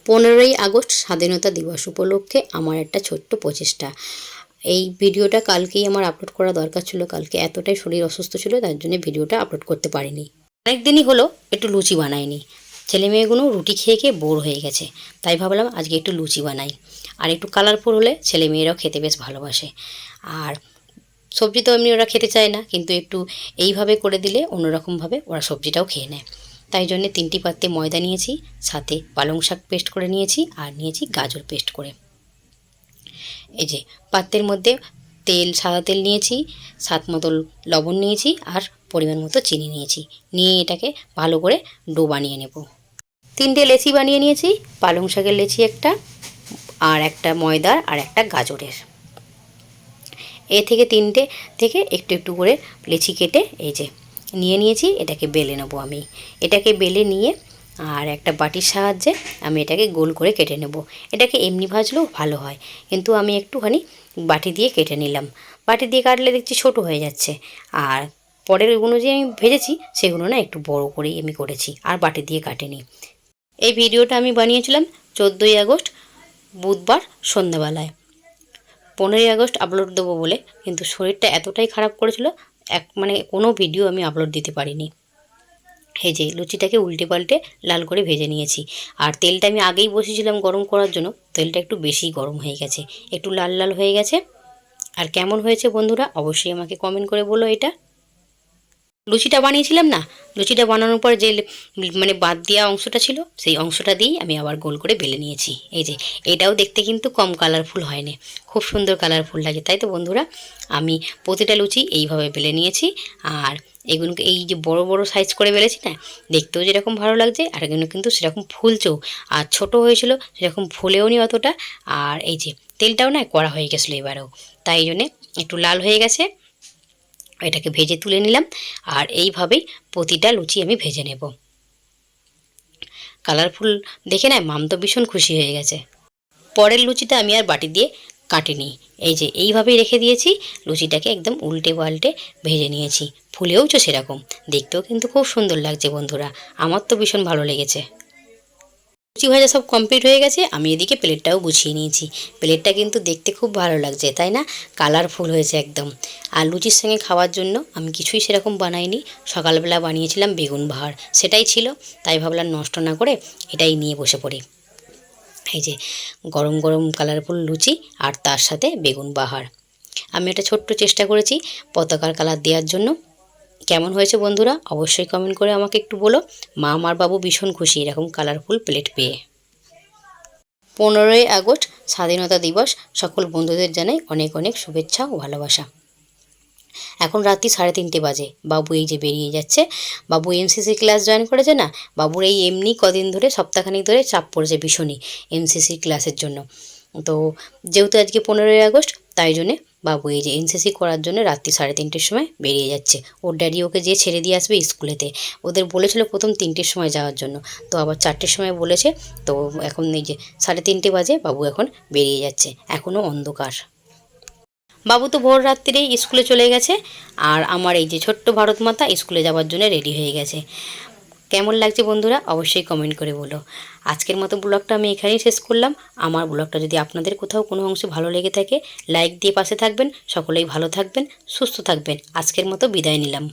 15ই August স্বাধীনতা দিবস উপলক্ষে আমার একটা ছোট্ট প্রচেষ্টা। এই ভিডিওটা কালকেই আমার আপলোড করা দরকার ছিল, কালকে এতটাই শরীর অসুস্থ ছিল তার জন্য ভিডিওটা আপলোড করতে পারিনি। অনেক দিনই হলো একটু লুচি বানাইনি, ছেলে মেয়েগুলো রুটি খেয়ে খেয়ে বোর হয়ে গেছে, তাই ভাবলাম আজকে একটু লুচি বানাই। আর একটু কালারফুল হলে ছেলে মেয়েরাও খেতে বেশ ভালোবাসে। আর সবজি তো এমনি ওরা খেতে চায় না, কিন্তু একটু এইভাবে করে দিলে অন্যরকমভাবে ওরা সবজিটাও খেয়ে নেয়। তাই জন্যে 3টি পাত্রে ময়দা নিয়েছি, সাথে পালং শাক পেস্ট করে নিয়েছি, আর নিয়েছি গাজর পেস্ট করে। এই যে পাত্রের মধ্যে তেল, সাদা তেল নিয়েছি, স্বাদ মতো লবণ নিয়েছি, আর পরিমাণ মতো চিনি নিয়েছি। নিয়ে এটাকে ভালো করে ডো বানিয়ে নেব। 3টে লেচি বানিয়ে নিয়েছি, পালং শাকের লেচি একটা, আর একটা ময়দার, আর একটা গাজরের। এ থেকে 3টে থেকে একটু একটু করে লেচি কেটে এই যে নিয়ে নিয়েছি। এটাকে বেলে নেবো আমি। এটাকে বেলে নিয়ে আর একটা বাটির সাহায্যে আমি এটাকে গোল করে কেটে নেব। এটাকে এমনি ভাজলেও ভালো হয়, কিন্তু আমি একটুখানি বাটি দিয়ে কেটে নিলাম। বাটি দিয়ে কাটলে দেখছি ছোট হয়ে যাচ্ছে, আর পরের ওগুলো যে আমি ভেজেছি সেগুলো না একটু বড় করেই আমি করেছি, আর বাটি দিয়ে কাটিনি। এই ভিডিওটা আমি বানিয়েছিলাম 14ই আগস্ট বুধবার সন্ধ্যাবেলায়। 15ই আগস্ট আপলোড দেবো বলে, কিন্তু শরীরটা এতটাই খারাপ করেছিল কোনো ভিডিও আমি আপলোড দিতে পারিনি। এই যে লুচিটাকে উল্টে পাল্টে লাল করে ভেজে নিয়েছি। আর তেলটা আমি আগেই বসিয়েছিলাম গরম করার জন্য, তেলটা একটু বেশি গরম হয়ে গেছে, একটু লাল লাল হয়ে গেছে। আর কেমন হয়েছে বন্ধুরা অবশ্যই আমাকে কমেন্ট করে বলো। এটা লুচিটা বানিয়েছিলাম না, লুচিটা বানানোর পর যে বাদ দেওয়া অংশটা ছিল, সেই অংশটা দিয়েই আমি আবার গোল করে বেলে নিয়েছি। এই যে এটাও দেখতে কিন্তু কম কালারফুল হয়নি, খুব সুন্দর কালারফুল লাগে। তাই তো বন্ধুরা, আমি প্রতিটা লুচি এইভাবে বেলে নিয়েছি। আর এগুলোকে এই যে বড় বড় সাইজ করে বেলেছি না, দেখতেও যেরকম ভালো লাগছে, আর এগুলো কিন্তু সেরকম ফুলছেও। আর ছোট হয়েছিল সেরকম ফুলেও নি অতটা। আর এই যে তেলটাও না কড়া হয়ে গেছিলো এবারেও, তাই জন্যে একটু লাল হয়ে গেছে। এটাকে ভেজে তুলে নিলাম। আর এইভাবেই প্রতিটা লুচি আমি ভেজে নেব। কালারফুল দেখে না মাম তো ভীষণ খুশি হয়ে গেছে। পরের লুচিটা আমি আর বাটি দিয়ে কাটিনি, এই যে এইভাবেই রেখে দিয়েছি। লুচিটাকে একদম উল্টে পাল্টে ভেজে নিয়েছি, ফুলেওছো সেরকম, দেখতেও কিন্তু খুব সুন্দর লাগছে বন্ধুরা। আমার তো ভীষণ ভালো লেগেছে। লুচি ভাজা সব কমপ্লিট হয়ে গেছে, আমি এদিকে প্লেটটাও গুছিয়ে নিয়েছি। প্লেটটা কিন্তু দেখতে খুব ভালো লাগছে, তাই না? কালারফুল হয়েছে একদম। আর লুচির সঙ্গে খাওয়ার জন্য আমি কিছুই সেরকম বানাইনি। সকালবেলা বানিয়েছিলাম বেগুন বাহার, সেটাই ছিল, তাই ভাবলাম নষ্ট না করে এটাই নিয়ে বসে পড়ি। এই যে গরম গরম কালারফুল লুচি, আর তার সাথে বেগুন বাহার। আমি একটা ছোট্ট চেষ্টা করেছি পতাকার কালার দেওয়ার জন্য। কেমন হয়েছে বন্ধুরা অবশ্যই কমেন্ট করে আমাকে একটু বলো। মা আর বাবু ভীষণ খুশি এরকম কালারফুল প্লেট পেয়ে। 15ই আগস্ট স্বাধীনতা দিবস, সকল বন্ধুদের জানাই অনেক অনেক শুভেচ্ছা ও ভালোবাসা। এখন রাত্রি 3:30 বাজে, বাবু এই যে বেরিয়ে যাচ্ছে। বাবু এনসিসি ক্লাস জয়েন করেছে না, বাবুর এই এমনি কদিন ধরে সপ্তাহখানিক ধরে চাপ পড়েছে ভীষণই এনসিসি ক্লাসের জন্য। তো যেহেতু আজকে 15ই আগস্ট, তাই জন্যে বাবু এই যে এনসিসি করার জন্য রাত্রি 3:30-র সময় বেরিয়ে যাচ্ছে। ওর ড্যাডি ওকে যেয়ে ছেড়ে দিয়ে আসবে স্কুলেতে। ওদের বলেছিল প্রথম 3টের সময় যাওয়ার জন্য, তো আবার 4টের সময় বলেছে। তো এখন এই যে 3:30 বাজে, বাবু এখন বেরিয়ে যাচ্ছে, এখনও অন্ধকার। বাবু তো ভোর রাত্রিরেই স্কুলে চলে গেছে, আর আমার এই যে ছোট্ট ভারত মাতা স্কুলে যাওয়ার জন্য রেডি হয়ে গেছে। কেমন লাগছে বন্ধুরা অবশ্যই কমেন্ট করে বলো। আজকের মতো ব্লগটা আমি এখানেই শেষ করলাম। আমার ব্লগটা যদি আপনাদের কোথাও কোনো অংশে ভালো লেগে থাকে, লাইক দিয়ে পাশে থাকবেন। সকলেই ভালো থাকবেন, সুস্থ থাকবেন। আজকের মতো বিদায় নিলাম।